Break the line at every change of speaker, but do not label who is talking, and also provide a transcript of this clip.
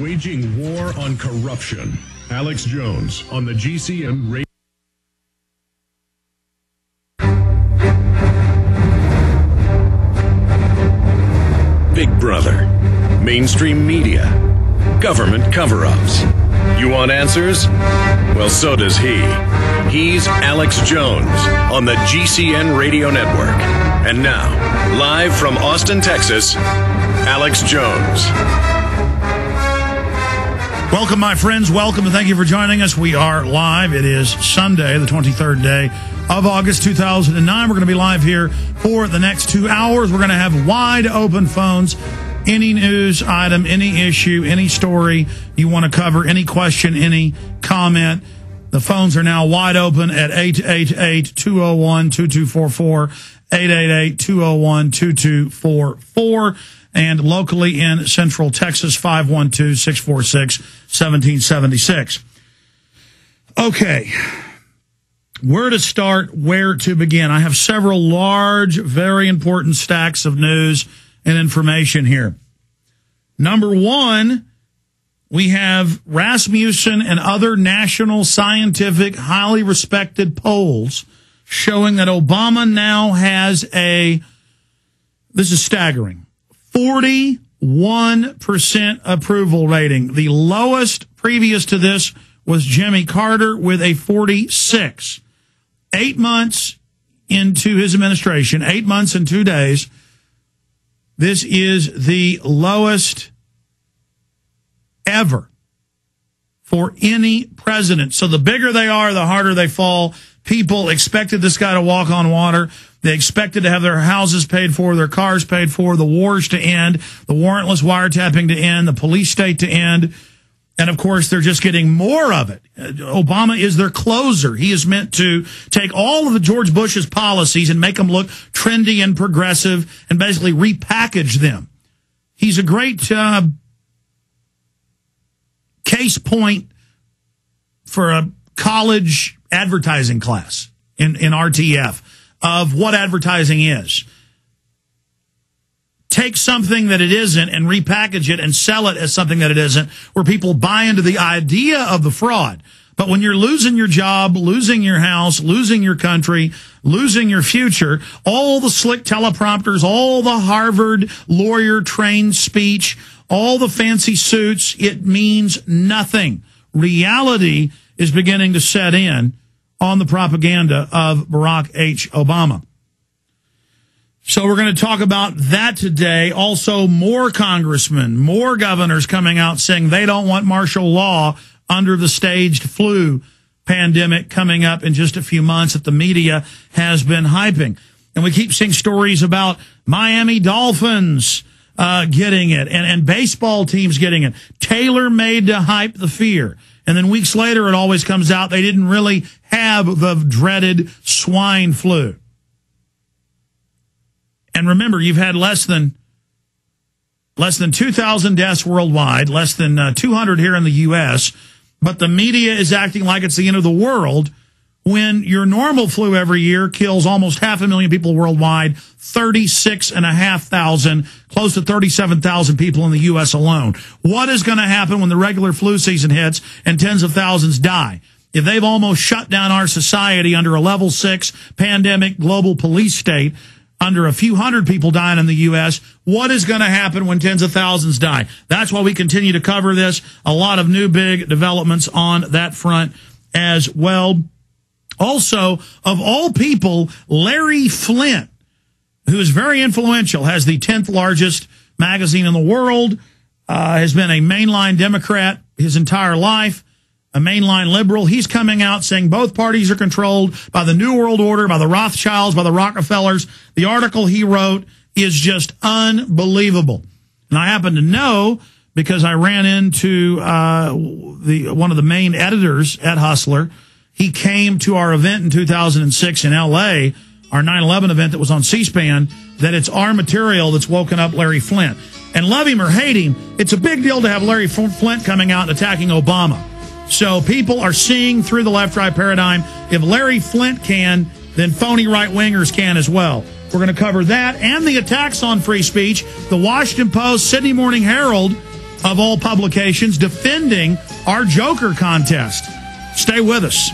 Waging war on corruption. Alex Jones on the GCN radio. Big Brother, mainstream media, government cover-ups. You want answers? Well, so does he. He's Alex Jones on the GCN Radio Network. And now, live from Austin, Texas, Alex Jones.
Welcome, my friends. Welcome, and thank you for joining us. We are live. It is Sunday, the 23rd day of August 2009. We're going to be live here for the next 2 hours. We're going to have wide open phones. Any news item, any issue, any story you want to cover, any question, any comment, the phones are now wide open at 888-201-2244, 888-201-2244, and locally in Central Texas, 512-646-1776. Okay. Where to start, where to begin? I have several large, very important stacks of news and information here. Number one, we have Rasmussen and other national scientific, highly respected polls showing that Obama now has this is staggering, 41% approval rating. The lowest previous to this was Jimmy Carter with a 46. 8 months into his administration, 8 months and 2 days, this is the lowest ever for any president. So the bigger they are, the harder they fall. People expected this guy to walk on water. They expected to have their houses paid for, their cars paid for, the wars to end, the warrantless wiretapping to end, the police state to end. And, of course, they're just getting more of it. Obama is their closer. He is meant to take all of the George Bush's policies and make them look trendy and progressive and basically repackage them. He's a great case point for a college advertising class in RTF of what advertising is. Take something that it isn't and repackage it and sell it as something that it isn't, where people buy into the idea of the fraud. But when you're losing your job, losing your house, losing your country, losing your future, all the slick teleprompters, all the Harvard lawyer-trained speech, all the fancy suits, it means nothing. Reality is beginning to set in on the propaganda of Barack H. Obama. So we're going to talk about that today. Also, more congressmen, more governors coming out saying they don't want martial law under the staged flu pandemic coming up in just a few months that the media has been hyping. And we keep seeing stories about Miami Dolphins getting it and baseball teams getting it, tailor-made to hype the fear. And then weeks later, it always comes out they didn't really have the dreaded swine flu. And remember, you've had less than 2,000 deaths worldwide, less than 200 here in the U.S., but the media is acting like it's the end of the world when your normal flu every year kills almost 500,000 people worldwide, 36,500, close to 37,000 people in the U.S. alone. What is going to happen when the regular flu season hits and tens of thousands die? If they've almost shut down our society under a level 6 pandemic global police state, under a few hundred people dying in the U.S., what is going to happen when tens of thousands die? That's why we continue to cover this. A lot of new big developments on that front as well. Also, of all people, Larry Flint, who is very influential, has the 10th largest magazine in the world, has been a mainline Democrat his entire life, a mainline liberal. He's coming out saying both parties are controlled by the New World Order, by the Rothschilds, by the Rockefellers. The article he wrote is just unbelievable. And I happen to know because I ran into one of the main editors at Hustler. He came to our event in 2006 in L.A., our 9/11 event that was on C-SPAN, that it's our material that's woken up Larry Flint. And love him or hate him, it's a big deal to have Larry Flint coming out and attacking Obama. So people are seeing through the left-right paradigm. If Larry Flint can, then phony right-wingers can as well. We're going to cover that and the attacks on free speech. The Washington Post, Sydney Morning Herald of all publications defending our Joker contest. Stay with us.